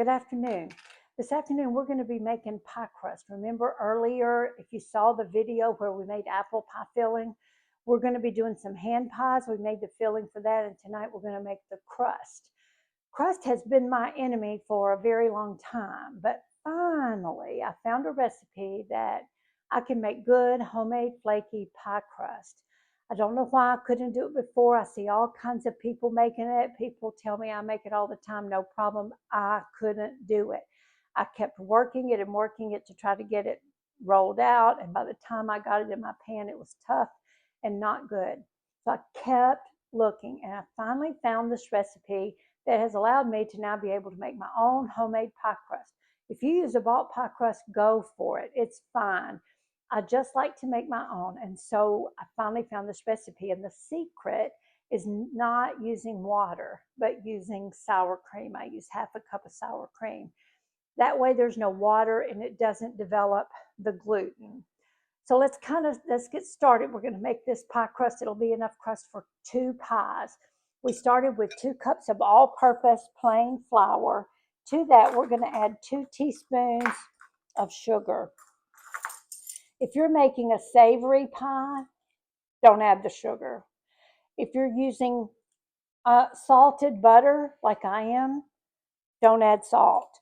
Good afternoon. This afternoon we're going to be making pie crust. Remember earlier, if you saw the video where we made apple pie filling, we're going to be doing some hand pies. We made the filling for that, and tonight we're going to make the crust. Crust has been my enemy for a very long time, but finally I found a recipe that I can make good homemade flaky pie crust. I don't know why I couldn't do it before. I see all kinds of people making it. People tell me I make it all the time, no problem. I couldn't do it. I kept working it and working it to try to get it rolled out, and by the time I got it in my pan, it was tough and not good. So I kept looking, and I finally found this recipe that has allowed me to now be able to make my own homemade pie crust. If you use a bought pie crust, go for it. It's fine. I just like to make my own, and so I finally found this recipe, and the secret is not using water, but using sour cream. I use half a cup of sour cream. That way there's no water and it doesn't develop the gluten. So let's get started. We're going to make this pie crust. It'll be enough crust for 2 pies. We started with 2 cups of all-purpose plain flour. To that, we're going to add 2 teaspoons of sugar. If you're making a savory pie, don't add the sugar. If you're using salted butter, like I am, don't add salt.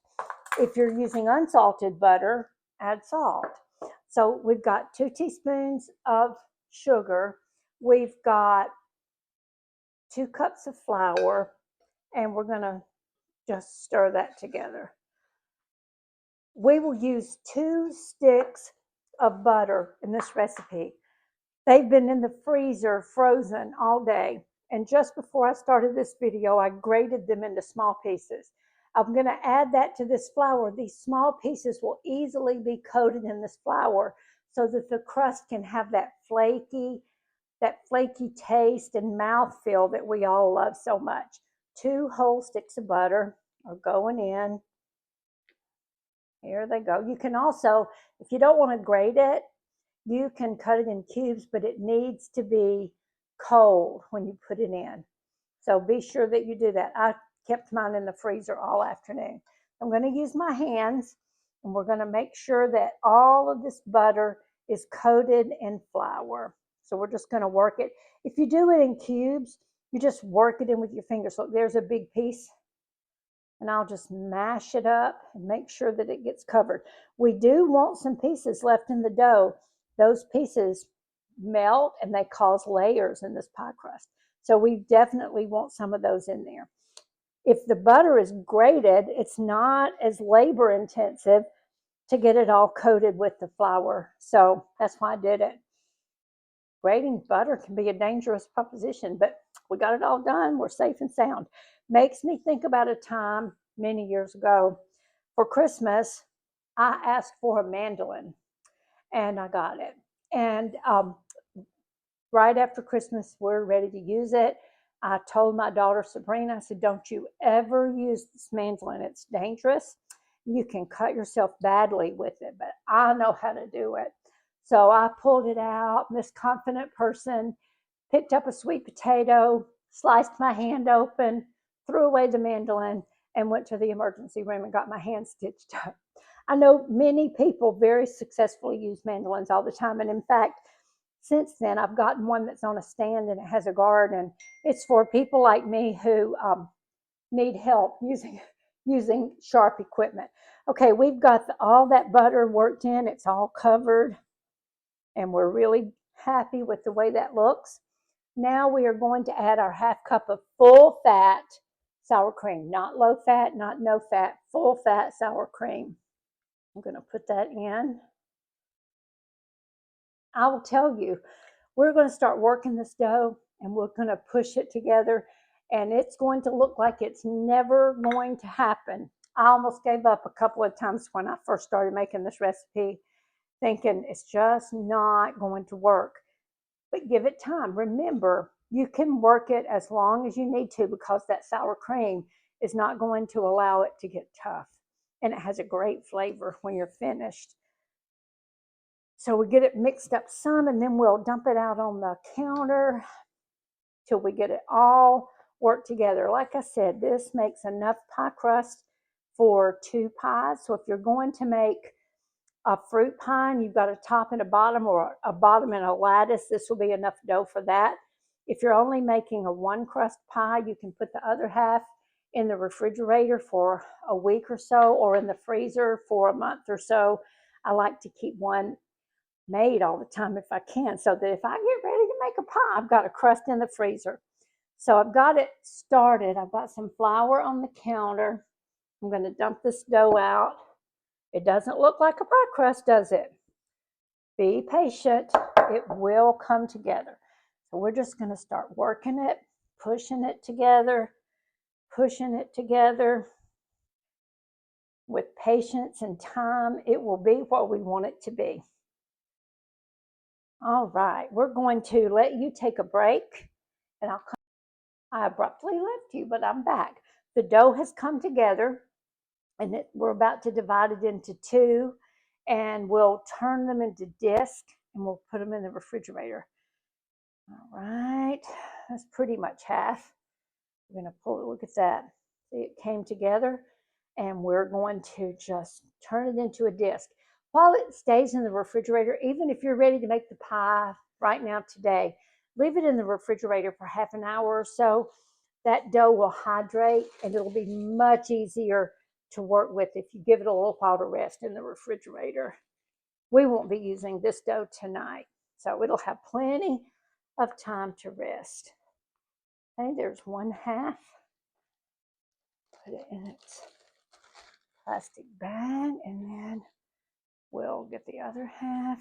If you're using unsalted butter, add salt. So we've got 2 teaspoons of sugar. We've got 2 cups of flour, and we're going to just stir that together. We will use 2 sticks of butter in this recipe. They've been in the freezer frozen all day, and just before I started this video, I grated them into small pieces. I'm going to add that to this flour. These small pieces will easily be coated in this flour so that the crust can have that flaky taste and mouthfeel that we all love so much. 2 whole sticks of butter are going in. Here they go. You can also, if you don't want to grate it, you can cut it in cubes, but it needs to be cold when you put it in. So be sure that you do that. I kept mine in the freezer all afternoon. I'm going to use my hands, and we're going to make sure that all of this butter is coated in flour. So we're just going to work it. If you do it in cubes, you just work it in with your fingers. Look, there's a big piece, and I'll just mash it up and make sure that it gets covered. We do want some pieces left in the dough. Those pieces melt and they cause layers in this pie crust. So we definitely want some of those in there. If the butter is grated, it's not as labor intensive to get it all coated with the flour. So that's why I did it. Grating butter can be a dangerous proposition, but we got it all done. We're safe and sound. Makes me think about a time many years ago. For Christmas, I asked for a mandolin, and I got it. And right after Christmas, we're ready to use it. I told my daughter Sabrina, I said, don't you ever use this mandolin. It's dangerous. You can cut yourself badly with it, but I know how to do it. So I pulled it out. This confident person picked up a sweet potato, sliced my hand open, threw away the mandolin, and went to the emergency room and got my hand stitched up. I know many people very successfully use mandolins all the time. And in fact, since then, I've gotten one that's on a stand and it has a guard, and it's for people like me who need help using sharp equipment. Okay, we've got all that butter worked in. It's all covered, and we're really happy with the way that looks. Now we are going to add our half cup of full fat sour cream, not low fat, not no fat, full fat sour cream. I'm going to put that in. I will tell you, we're going to start working this dough, and we're going to push it together, and it's going to look like it's never going to happen. I almost gave up a couple of times when I first started making this recipe, thinking it's just not going to work. But give it time. Remember, you can work it as long as you need to, because that sour cream is not going to allow it to get tough. And it has a great flavor when you're finished. So we get it mixed up some, and then we'll dump it out on the counter till we get it all worked together. Like I said, this makes enough pie crust for 2 pies. So if you're going to make a fruit pie and you've got a top and a bottom, or a bottom and a lattice, this will be enough dough for that. If you're only making a 1 crust pie, you can put the other half in the refrigerator for a week or so, or in the freezer for a month or so. I like to keep one made all the time if I can, so that if I get ready to make a pie, I've got a crust in the freezer. So I've got it started. I've got some flour on the counter. I'm going to dump this dough out. It doesn't look like a pie crust, does it? Be patient. It will come together. So we're just going to start working it, pushing it together, pushing it together. With patience and time, it will be what we want it to be. All right, we're going to let you take a break, and I abruptly left you, but I'm back. The dough has come together, and we're about to divide it into 2, and we'll turn them into disc, and we'll put them in the refrigerator. All right, that's pretty much half. We're going to pull it. Look at that. See, it came together, and we're going to just turn it into a disc. While it stays in the refrigerator, even if you're ready to make the pie right now today, leave it in the refrigerator for half an hour or so. That dough will hydrate, and it'll be much easier to work with if you give it a little while to rest in the refrigerator. We won't be using this dough tonight, so it'll have plenty of time to rest. Okay, there's 1/2. Put it in its plastic bag, and then we'll get the other half.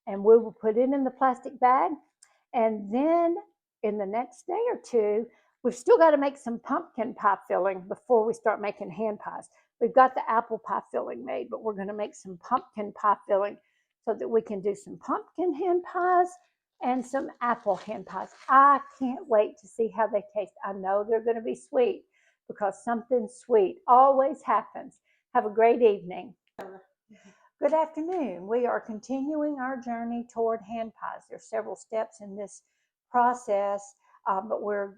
And we will put it in the plastic bag. And then in the next day or 2, we've still got to make some pumpkin pie filling before we start making hand pies. We've got the apple pie filling made, but we're going to make some pumpkin pie filling so that we can do some pumpkin hand pies and some apple hand pies. I can't wait to see how they taste. I know they're going to be sweet, because something sweet always happens. Have a great evening. Good afternoon. We are continuing our journey toward hand pies. There's several steps in this process, but we're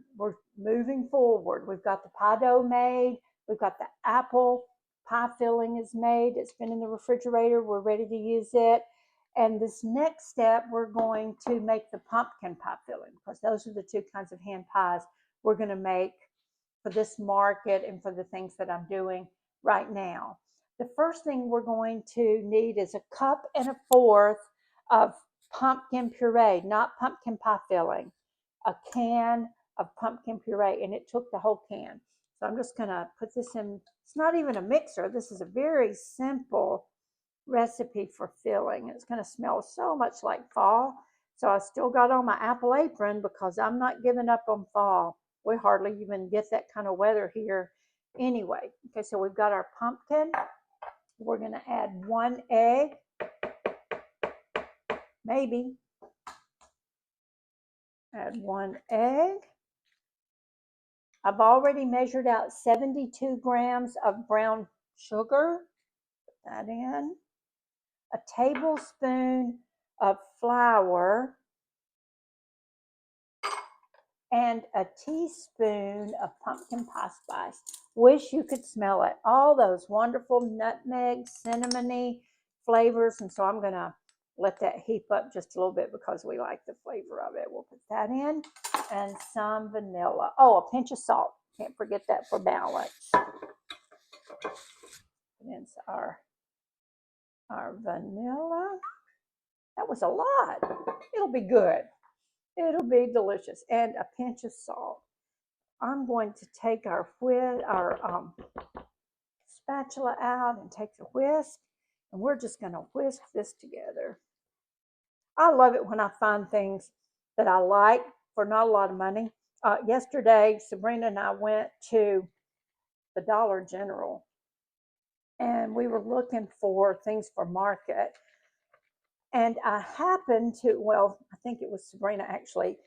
moving forward. We've got the pie dough made. We've got the apple pie filling is made. It's been in the refrigerator. We're ready to use it. And this next step, we're going to make the pumpkin pie filling, because those are the 2 kinds of hand pies we're going to make for this market and for the things that I'm doing right now. The first thing we're going to need is 1 1/4 cups of pumpkin puree, not pumpkin pie filling, a can of pumpkin puree, and it took the whole can. So I'm just going to put this in. It's not even a mixer. This is a very simple recipe for filling. It's going to smell so much like fall. So I still got on my apple apron, because I'm not giving up on fall. We hardly even get that kind of weather here anyway. Okay, so we've got our pumpkin. We're going to add 1 egg, maybe. Add 1 egg. I've already measured out 72 grams of brown sugar. Put that in. A tablespoon of flour, and a teaspoon of pumpkin pie spice. Wish you could smell it. All those wonderful nutmeg, cinnamony flavors. And so I'm going to let that heap up just a little bit, because we like the flavor of it. We'll put that in, and some vanilla. Oh, a pinch of salt. Can't forget that for balance. Put in our vanilla. That was a lot. It'll be good. It'll be delicious. And a pinch of salt. I'm going to take our spatula out and take the whisk, and we're just going to whisk this together. I love it when I find things that I like for not a lot of money. Yesterday, Sabrina and I went to the Dollar General, and we were looking for things for market. And I happened to, well, I think it was Sabrina actually,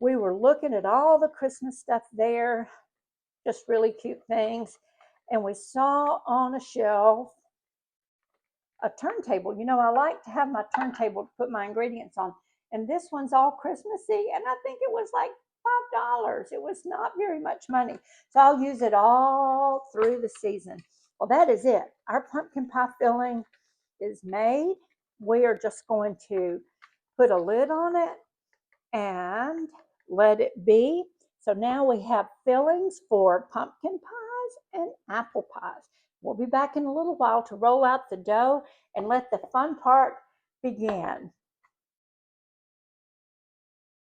we were looking at all the Christmas stuff there, just really cute things. And we saw on a shelf a turntable. You know, I like to have my turntable to put my ingredients on. And this one's all Christmassy, and I think it was like $5. It was not very much money. So I'll use it all through the season. Well, that is it. Our pumpkin pie filling is made. We are just going to put a lid on it and let it be. So now we have fillings for pumpkin pies and apple pies. We'll be back in a little while to roll out the dough and let the fun part begin.